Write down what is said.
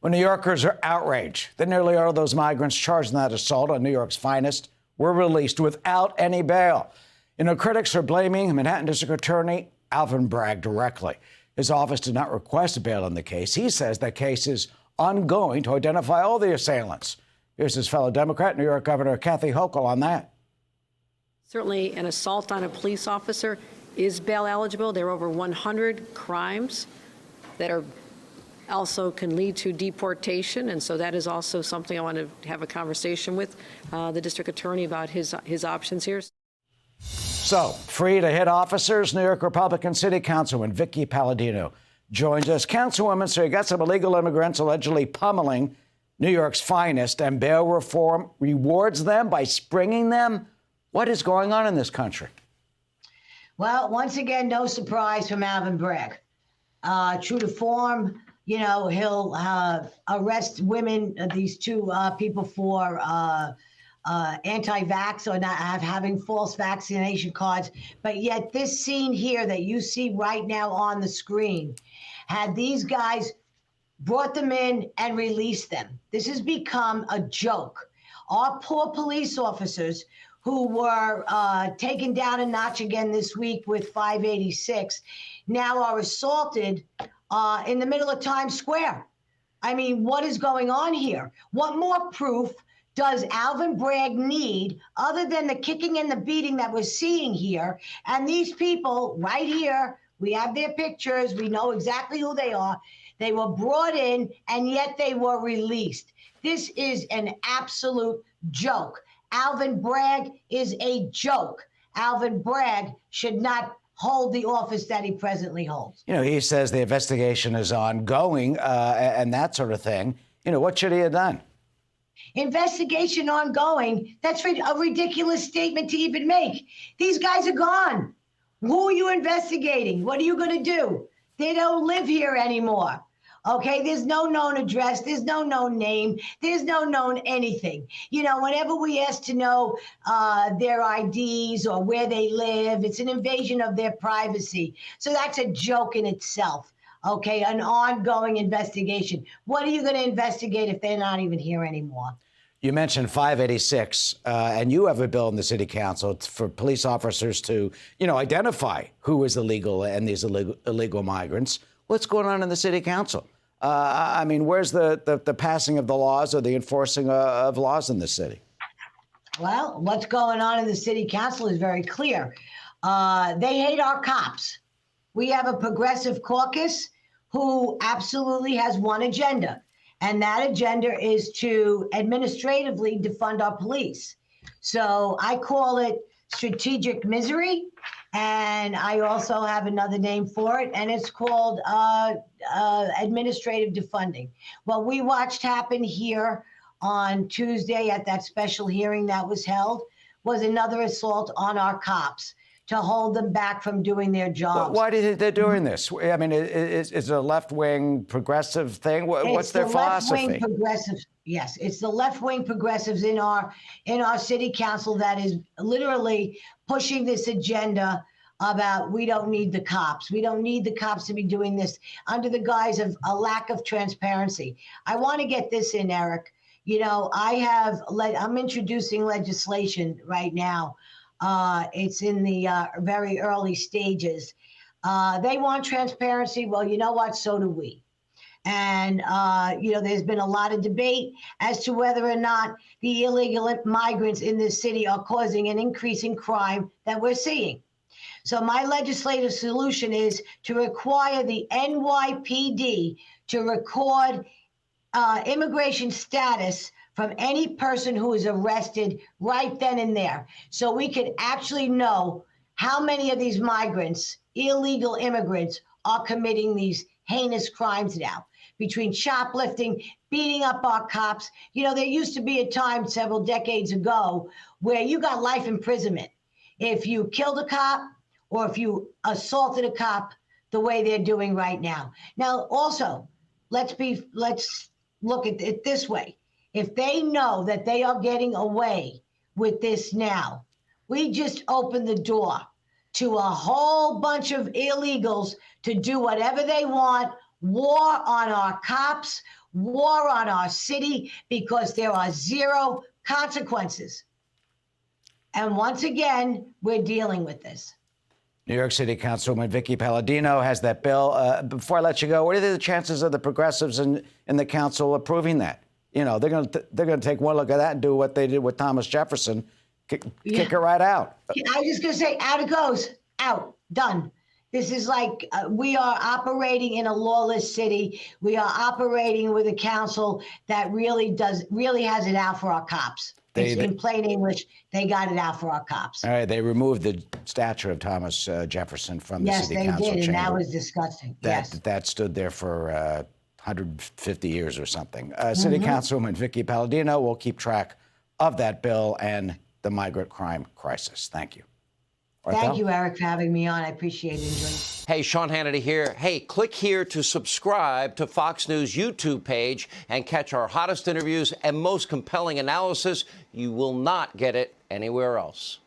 Well, New Yorkers are outraged that nearly all of those migrants charged in that assault on New York's finest were released without any bail. Critics are blaming Manhattan District Attorney Alvin Bragg directly. His office did not request a bail in the case. He says that case is ongoing to identify all the assailants. Here's his fellow Democrat, New York Governor Kathy Hochul, on that. Certainly, an assault on a police officer is bail eligible. There are over 100 crimes that are also can lead to deportation, and so that is also something I want to have a conversation with the district attorney about his options here. So, free to hit officers, New York Republican City Councilwoman Vickie Paladino joins us. Councilwoman, so you got some illegal immigrants allegedly pummeling New York's finest, and bail reform rewards them by springing them. What is going on in this country? Well, once again, no surprise from Alvin Bragg. True to form, he'll arrest women, these two people for anti-vax or not having false vaccination cards. But yet this scene here that you see right now on the screen had these guys brought them in and released them. This has become a joke. Our poor police officers who were taken down a notch again this week with 586 now are assaulted in the middle of Times Square. I mean, what is going on here? What more proof does Alvin Bragg need other than the kicking and the beating that we're seeing here? And these people right here, we have their pictures. We know exactly who they are. They were brought in and yet they were released. This is an absolute joke. Alvin Bragg is a joke. Alvin Bragg should not hold the office that he presently holds. He says the investigation is ongoing and that sort of thing. What should he have done? Investigation ongoing? That's a ridiculous statement to even make. These guys are gone. Who are you investigating? What are you going to do? They don't live here anymore. Okay, there's no known address, there's no known name, there's no known anything. Whenever we ask to know their IDs or where they live, it's an invasion of their privacy. So that's a joke in itself. Okay, an ongoing investigation. What are you going to investigate if they're not even here anymore? You mentioned 586, and you have a bill in the city council for police officers to, identify who is illegal and these illegal migrants. What's going on in the city council? Where's the passing of the laws or the enforcing of laws in the city? Well, what's going on in the city council is very clear. They hate our cops. We have a progressive caucus who absolutely has one agenda, and that agenda is to administratively defund our police. So I call it strategic misery. And I also have another name for it, and it's called administrative defunding. What we watched happen here on Tuesday at that special hearing that was held was another assault on our cops to hold them back from doing their jobs. Why do you think they're doing this? Is it a left-wing progressive thing? What's their philosophy? Left-wing progressive. Yes, it's the left-wing progressives in our city council that is literally pushing this agenda about we don't need the cops. We don't need the cops to be doing this under the guise of a lack of transparency. I want to get this in, Eric. I'm introducing legislation right now. It's in the very early stages. They want transparency. Well, you know what? So do we. And, there's been a lot of debate as to whether or not the illegal migrants in this city are causing an increase in crime that we're seeing. So my legislative solution is to require the NYPD to record immigration status from any person who is arrested right then and there. So we can actually know how many of these migrants, illegal immigrants, are committing these heinous crimes now, between shoplifting, beating up our cops. There used to be a time several decades ago where you got life imprisonment if you killed a cop or if you assaulted a cop the way they're doing right now. Now, also, let's look at it this way. If they know that they are getting away with this now, we just opened the door to a whole bunch of illegals to do whatever they want, war on our cops, war on our city because there are zero consequences. And once again, we're dealing with this. New York City Councilwoman Vickie Paladino has that bill. Before I let you go, what are the chances of the progressives in the council approving that? You know, they're going to take one look at that and do what they did with Thomas Jefferson, kick it right out. I was just going to say, out it goes, out, done. This is like we are operating in a lawless city. We are operating with a council that really has it out for our cops. In plain English, they got it out for our cops. All right, they removed the statue of Thomas Jefferson from the city council chamber. Yes, they did, and that was disgusting. That stood there for 150 years or something. City Councilwoman Vickie Paladino will keep track of that bill and the migrant crime crisis. Thank you. Thank you, Eric, for having me on. I appreciate it. Hey, Sean Hannity here. Hey, click here to subscribe to Fox News YouTube page and catch our hottest interviews and most compelling analysis. You will not get it anywhere else.